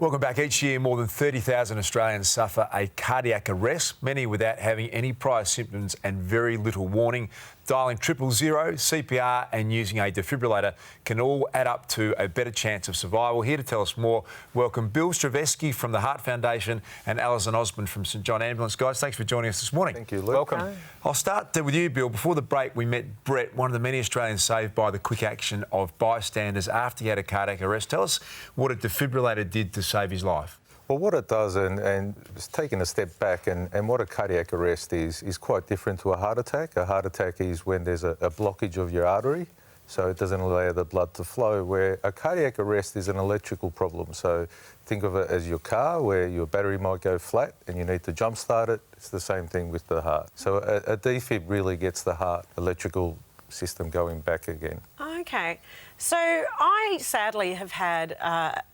Welcome back. Each year, more than 30,000 Australians suffer a cardiac arrest, many without having any prior symptoms and very little warning. Dialing 000, CPR and using a defibrillator can all add up to a better chance of survival. Here to tell us more, welcome Bill Straveski from the Heart Foundation and Alison Osborne from St John Ambulance. Guys, thanks for joining us this morning. Thank you, Luke. Welcome. I'll start with you, Bill. Before the break, we met Brett, one of the many Australians saved by the quick action of bystanders after he had a cardiac arrest. Tell us what a defibrillator did to save his life. Well, what it does, and it's taking a step back, and what a cardiac arrest is quite different to a heart attack. A heart attack is when there's a blockage of your artery, so it doesn't allow the blood to flow, where a cardiac arrest is an electrical problem. So think of it as your car, where your battery might go flat and you need to jump start it. It's the same thing with the heart. So a defib really gets the heart electrical system going back again. Okay, so I sadly have had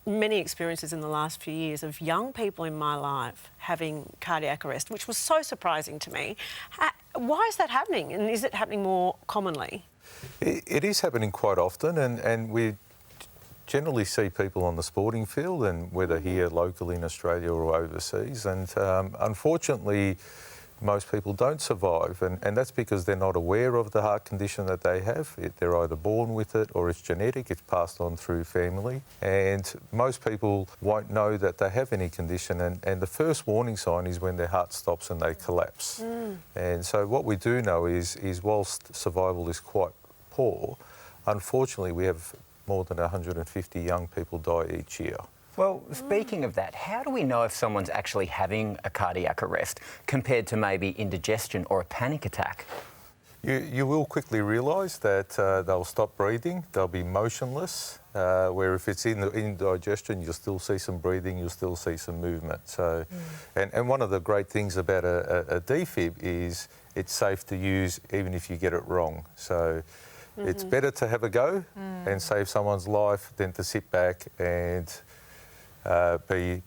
many experiences in the last few years of young people in my life having cardiac arrest, which was so surprising to me. Why is that happening, and is it happening more commonly? It is happening quite often, and we generally see people on the sporting field, and whether here locally in Australia or overseas, and unfortunately most people don't survive, and that's because they're not aware of the heart condition that they have. They're either born with it or it's genetic, it's passed on through family, and most people won't know that they have any condition, and the first warning sign is when their heart stops and they collapse. And so what we do know is whilst survival is quite poor, unfortunately we have more than 150 young people die each year. Well, speaking of that, how do we know if someone's actually having a cardiac arrest compared to maybe indigestion or a panic attack? You will quickly realise that they'll stop breathing, they'll be motionless, where if it's in indigestion, you'll still see some breathing, you'll still see some movement. So, and one of the great things about a defib is it's safe to use even if you get it wrong. So it's better to have a go and save someone's life than to sit back and be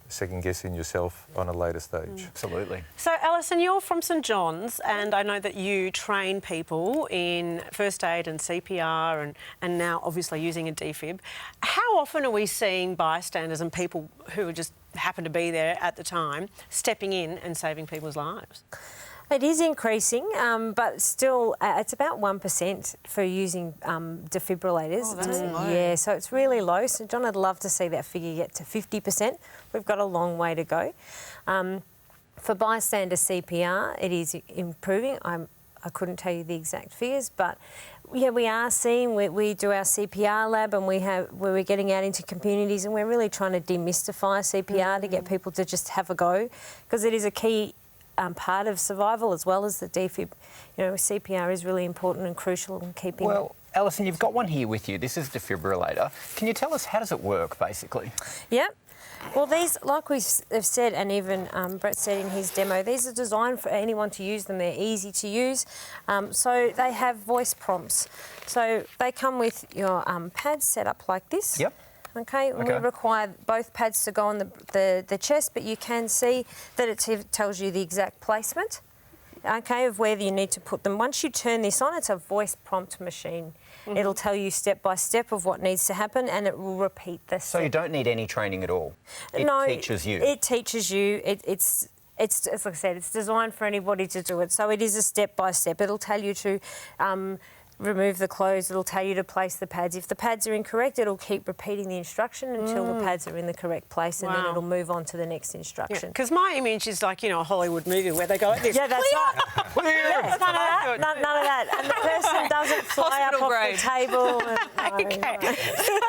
second-guessing yourself on a later stage. Absolutely. So, Alison, you're from St John's, and I know that you train people in first aid and CPR and now obviously using a defib. How often are we seeing bystanders and people who just happen to be there at the time stepping in and saving people's lives? It is increasing, but still it's about 1% for using defibrillators. Oh, that's low. Yeah, so it's really low. So John, I'd love to see that figure get to 50%. We've got a long way to go. For bystander CPR, it is improving. I couldn't tell you the exact figures, but yeah, we are seeing, we do our CPR lab, and we're getting out into communities, and we're really trying to demystify CPR to get people to just have a go, because it is a key part of survival as well as the defib. You know, CPR is really important and crucial in keeping... Well, Alison, you've got one here with you. This is a defibrillator. Can you tell us, how does it work, basically? Yep. Well, these, like we've said, and even Brett said in his demo, these are designed for anyone to use them. They're easy to use. So they have voice prompts. So they come with your pads set up like this. Yep. Okay, we require both pads to go on the chest, but you can see that it tells you the exact placement, okay, of where you need to put them. Once you turn this on, it's a voice prompt machine. It'll tell you step by step of what needs to happen, and it will repeat the step. So you don't need any training at all? It teaches you? It teaches you. It's like I said, it's designed for anybody to do it. So it is a step by step. It'll tell you to remove the clothes, it'll tell you to place the pads. If the pads are incorrect, it'll keep repeating the instruction until the pads are in the correct place, and then it'll move on to the next instruction. Because my image is like, you know, a Hollywood movie where they go like this. Yeah, that's right. Yeah, none of that. None of that. And the person doesn't fly up off the table. So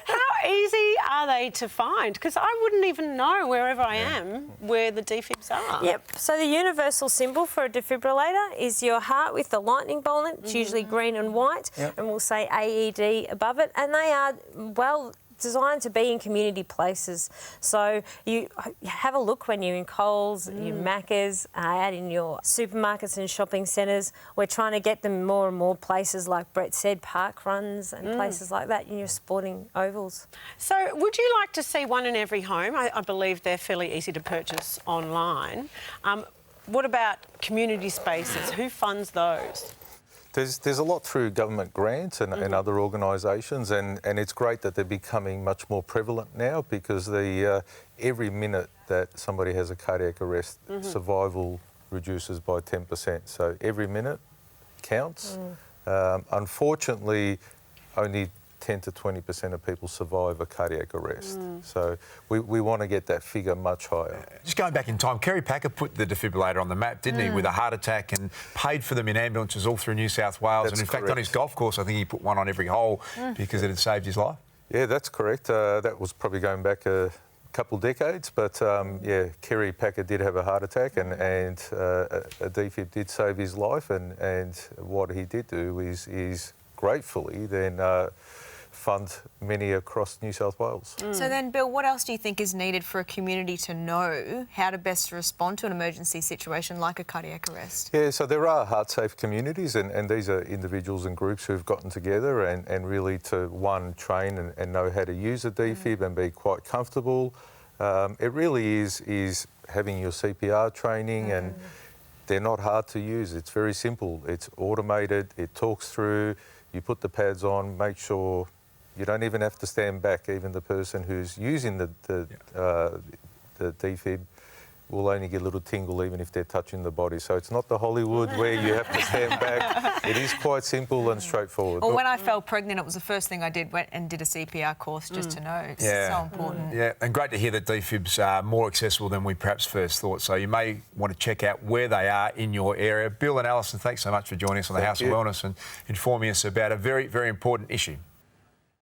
how easy are they to find? Because I wouldn't even know wherever I am where the defibs are. Yep. So the universal symbol for a defibrillator is your heart with the lightning bolt in it. It's usually green and white, and we'll say AED above it, and they are well designed to be in community places. So you have a look when you're in Coles, your Maccas, out in your supermarkets and shopping centres. We're trying to get them more and more places, like Brett said, park runs and places like that in your sporting ovals. So would you like to see one in every home? I believe they're fairly easy to purchase online. What about community spaces? Who funds those? There's a lot through government grants and other organisations, and it's great that they're becoming much more prevalent now, because every minute that somebody has a cardiac arrest, survival reduces by 10%. So every minute counts. Unfortunately, only 10 to 20% of people survive a cardiac arrest. So we want to get that figure much higher. Just going back in time, Kerry Packer put the defibrillator on the map, didn't he, with a heart attack, and paid for them in ambulances all through New South Wales. That's and in fact, on correct. his golf course, I think he put one on every hole because it had saved his life. Yeah, that's correct. That was probably going back a couple decades, but yeah, Kerry Packer did have a heart attack, and a defib did save his life, and what he did do is gratefully then fund many across New South Wales. So then, Bill, what else do you think is needed for a community to know how to best respond to an emergency situation like a cardiac arrest? Yeah, so there are heart-safe communities, and these are individuals and groups who've gotten together and really to, one, train and know how to use a defib and be quite comfortable. It really is having your CPR training, and they're not hard to use. It's very simple. It's automated. It talks through. You put the pads on, make sure you don't even have to stand back. Even the person who's using the defib will only get a little tingle even if they're touching the body. So it's not the Hollywood where you have to stand back. It is quite simple and straightforward. Well, when I fell pregnant, it was the first thing I did, went and did a CPR course just to know. It's so important. Yeah, and great to hear that defibs are more accessible than we perhaps first thought. So you may want to check out where they are in your area. Bill and Alison, thanks so much for joining us on the House of Wellness and informing us about a very, very important issue.